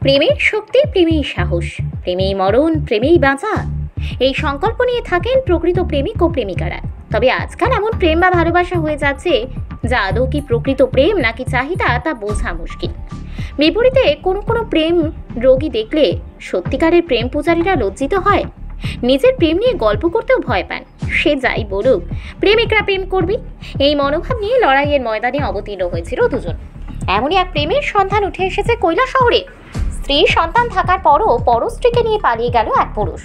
প্রেমের শক্তি, প্রেমেই সাহস, প্রেমেই মরণ, প্রেমেই বাঁচা, এই সংকল্প নিয়ে থাকেন প্রকৃত প্রেমিক ও প্রেমিকারা। তবে আজকাল এমন প্রেম বা ভালোবাসা হয়ে যাচ্ছে যা আদৌ কি প্রকৃত প্রেম নাকি চাহিদা তা বোঝা মুশকিল। বিপরীতে কোনো কোনো প্রেম রোগী দেখলে সত্যিকারের প্রেম পূজারীরা লজ্জিত হয়, নিজের প্রেম নিয়ে গল্প করতেও ভয় পান। সে যাই বলুক, প্রেমিকরা প্রেম করবি, এই মনোভাব নিয়ে লড়াইয়ের ময়দানে অবতীর্ণ হয়েছিল দুজন। এমনই এক প্রেমের সন্ধান উঠে এসেছে কৈলাসহরে। স্ত্রী সন্তান থাকার পরও পরস্ত্রীকে নিয়ে পালিয়ে গেল এক পুরুষ।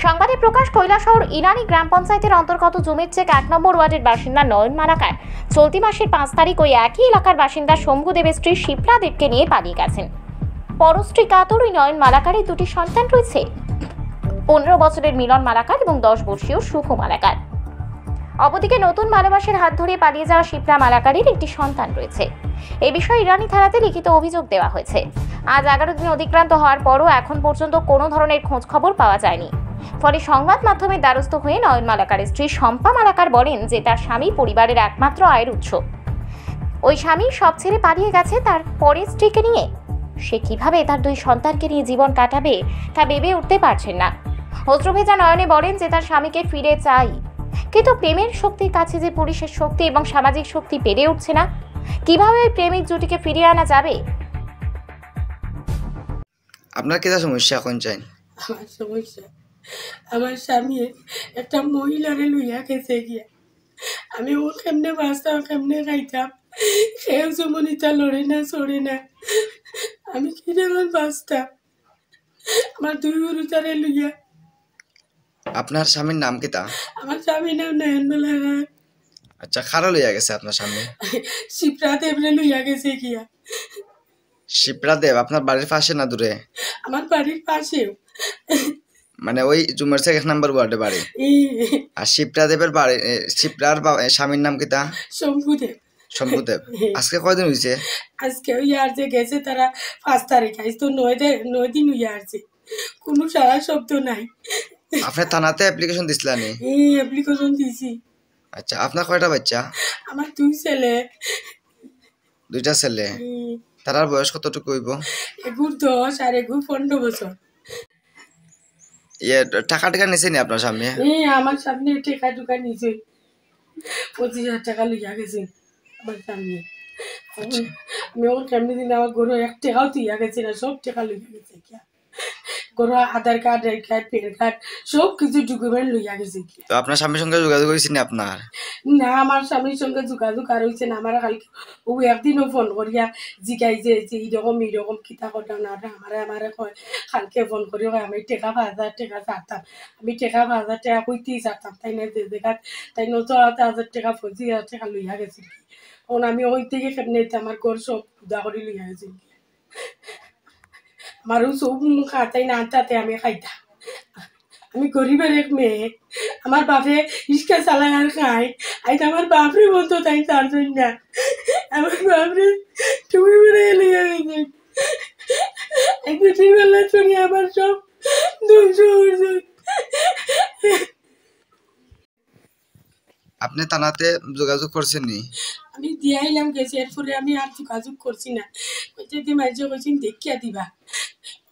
সংবাদে প্রকাশ কৈলাসহর ইনানি গ্রাম পঞ্চায়েতের অন্তর্গত জমির চেক 1 নম্বর ওয়ার্ডের বাসিন্দা নয়ন মালাকার চলতি মাসের 5 তারিখ ওই একই এলাকার বাসিন্দা শম্ভুদেবের স্ত্রী শিপ্রা দেবকে নিয়ে পালিয়ে গেছেন। পরস্ত্রী কাতর ওই নয়ন মালাকারের 2টি সন্তান রয়েছে, 15 বছরের মিলন মালাকার এবং 10 বর্ষীয় শুভ মালাকার। অপরদিকে নতুন ভালোবাসার হাত ধরে পালিয়ে যাওয়া শিপ্রা মালাকারের একটি সন্তান রয়েছে। এই বিষয়ে ইরানি থানাতে লিখিত অভিযোগ দেওয়া হয়েছে। আজ 11 দিন অতিক্রান্ত হওয়ার পরও এখন পর্যন্ত কোনো ধরনের খোঁজ খবর পাওয়া যায়নি। ফলে সংবাদ মাধ্যমের দ্বারস্থ হয়ে নয়ন মালাকারের স্ত্রী শম্পা মালাকার বলেন যে তার স্বামী পরিবারের একমাত্র আয়ের উৎস। ওই স্বামী সব ছেড়ে পালিয়ে গেছে তার পরের স্ত্রীকে নিয়ে। সে কিভাবে তার 2 সন্তানকে নিয়ে জীবন কাটাবে তা ভেবে উঠতে পারছেন না। অশ্রুভেজা নয়নে বলেন যে তার স্বামীকে ফিরে চাই, কিন্তু প্রেমের শক্তির কাছে যে পুলিশের শক্তি এবং সামাজিক শক্তি পেরে উঠছে না। কিভাবে ওই প্রেমিক জুটিকে ফিরিয়ে আনা যাবে? আপনার কি সমস্যা এখন চাই? আমার সমস্যা, আমার স্বামী একটা মহিলারে লইয়া গেছে গিয়া। আমি ও কেমনে বাঁচতাম, কেমনে খাইতাম, সেও জমনিতা লড়ে না চড়ে না, আমি কি যেমন বাঁচতাম আমার 2 গুরুতারে লইয়া। আপনার স্বামীর নাম কি তা? আমার স্বামীর নাম নয়ন মালাকার। আচ্ছা, খারা লইয়া গেছে আপনার স্বামী? শিপ্রা দেবরে লইয়া গেছে গিয়া। শিপ্রা দেব আপনার বাড়ির পাশে না দূরে? আমার বাড়ির পাশেও, মানে ওই জুমের 1 নম্বর ওয়ার্ডে বাড়ি। আর শিপ্রা দেবের বাড়ি, শিপ্রার স্বামীর নাম কি তা? শম্ভুদেব। শম্ভুদেব। আজকে কয়দিন হয়েছে? আজকে ওই আর যে গেছে তারা 5 তারিখ, আজ তো 9 দিন হইয়া আসছে, কোনো সারা শব্দ নাই। আপনি থানাতে অ্যাপ্লিকেশন দিছিলেন? এই অ্যাপ্লিকেশন দিছি। আচ্ছা, আপনার কয়টা বাচ্চা? আমার 2 ছেলে। 2টা ছেলে। তার বয়স কতটুকু হইব? এগুর 10 আর এগুর 15 বছর। টাকা নিছে নি আপনার সামনে? আমার সামনে টাকা টুকা নিছে, 25,000 টাকা লইয়া গেছে আমার সামনে। আমি ওর কেমনি দিন আমার গরু 1 টাকাও তুইয়া গেছে না, সব টাকা লইয়া গেছে। গরু Aadhaar card, red card, PAN card সব কিছু ডকুমেন্ট লইয়া গেছে। তো আপনার স্বামীর সঙ্গে যোগাযোগ করেছেন আপনার? না, আমার স্বামীর সঙ্গে যোগাযোগ আর হয়েছে না। আমার কালকে ও একদিনও ফোন করিয়া জিগাই যে এইরকম কিতা করতাম না, আমারে কয় কালকে ফোন করি কয় আমি টাকা 5,000 টাকা চাইতাম, আমি টাকা 5,000 টাকা কইতেই চাইতাম, তাই না যে জায়গা তাই 9,000 টাকা 25,000 টাকা লইয়া গেছি। এখন আমি ওই থেকে কেমনে আমার ঘর সব উদা করে লইয়া গেছি। আমারও সব মুখ খাতাই না আনতাতে আমি খাইতাম। আমি গরিবের এক মেয়ে, আমার বাপে রিক্সা চালায় আর খাই, আইত আমার বাপরে বলতো তাই তার জন্য না, আমার বাপরে তুমি বেড়ে লিয়ে গেছে। একদিন বেলা চড়ি আমার সব ধ্বংস হয়েছে। আপনি থানাতে যোগাযোগ করছেন নি? আমি দিয়াইলাম গেছি, এরপরে আমি আর যোগাযোগ করছি না। যদি মাঝে বলছি দেখিয়া দিবা,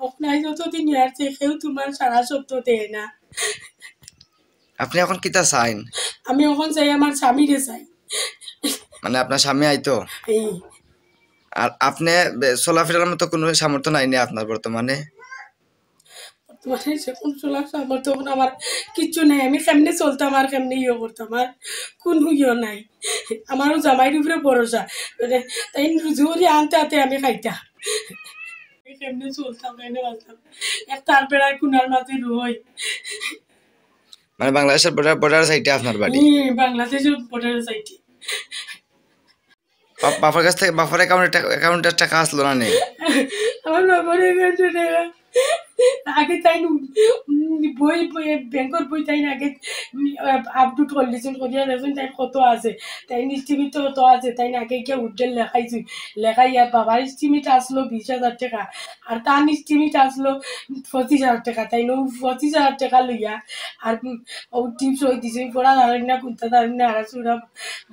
আপনার যতদিন আসছে কেউ তোমার সারা শব্দ দেয় না। আপনি এখন কিতা চাইন? আমি এখন চাই আমার স্বামীরে চাই। মানে আপনার স্বামী আইতো? আর আপনি চলাফেরার মতো কোনো সামর্থ্য নাই না আপনার বর্তমানে? বর্তমানে সেরকম চলার সামর্থ্য আমার কিচ্ছু নাই। আমি কেমনে চলতাম আর কেমনে করতাম, আর কোনো নাই। আমারও জামাইয়ের উপরে ভরসা, তাই রুজি আনতে আনতে আমি খাইতাম। কেমনে চলতাম, কেমনে বাঁচতাম, এক তার বেড়ার কুনার মাঝে রই। মানে বাংলাদেশের বর্ডার সাইডে আপনার বাড়ি? বাংলাদেশের বর্ডার সাইডে। বাবার কাছ থেকে বাবার অ্যাকাউন্টের টাকা আসলো না? নেই আমার বাবার অ্যাকাউন্টে টাকা আগে তাই বই ব্যাংকের বই তাই আগে আপডেট করলেছেন, করিয়া দেখুন তাই কত আছে, তাই স্টিমিট কত আছে, তাই আগে গিয়ে উঠেল লেখাইছি। লেখাইয়া বাবার স্টিমিট আসলো 20,000 টাকা, আর তার স্টিমিট আসলো 25,000 টাকা। তাই 25,000 টাকা লইয়া আর টিপস হয়ে দিছে, পড়া দাঁড়ান না কুন্তা দাঁড়ান না আর সুরা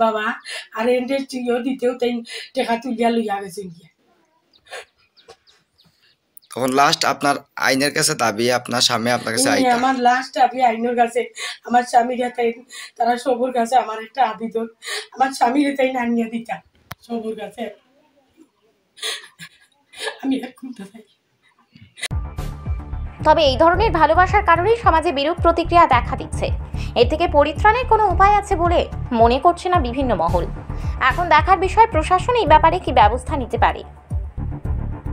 বাবা, আর এন্ডের দিতেও তাই টাকা তুলিয়া লইয়া গেছে গিয়া। এখন লাস্ট আপনার আইনের কাছে দাবি আপনার স্বামী আপনার কাছে আইতা আমার লাস্ট আমি আইনের কাছে আমার স্বামীরা তাই তারা সবুর কাছে আমার একটা আবেদন আমার স্বামীরা তাই নানিয়া দিতা সবুর কাছে আমি আর খুঁজতে চাই। তবে এই ধরনের ভালোবাসার কারণেই সমাজে বিরূপ প্রতিক্রিয়া দেখা দিচ্ছে। এর থেকে পরিত্রাণের কোনো উপায় আছে বলে মনে করছে না বিভিন্ন মহল। এখন দেখার বিষয় প্রশাসন এই ব্যাপারে কি ব্যবস্থা নিতে পারে।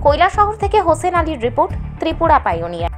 কৈলাসহর থেকে হোসেন আলীর রিপোর্ট, ত্রিপুরা পাইওনিয়ার।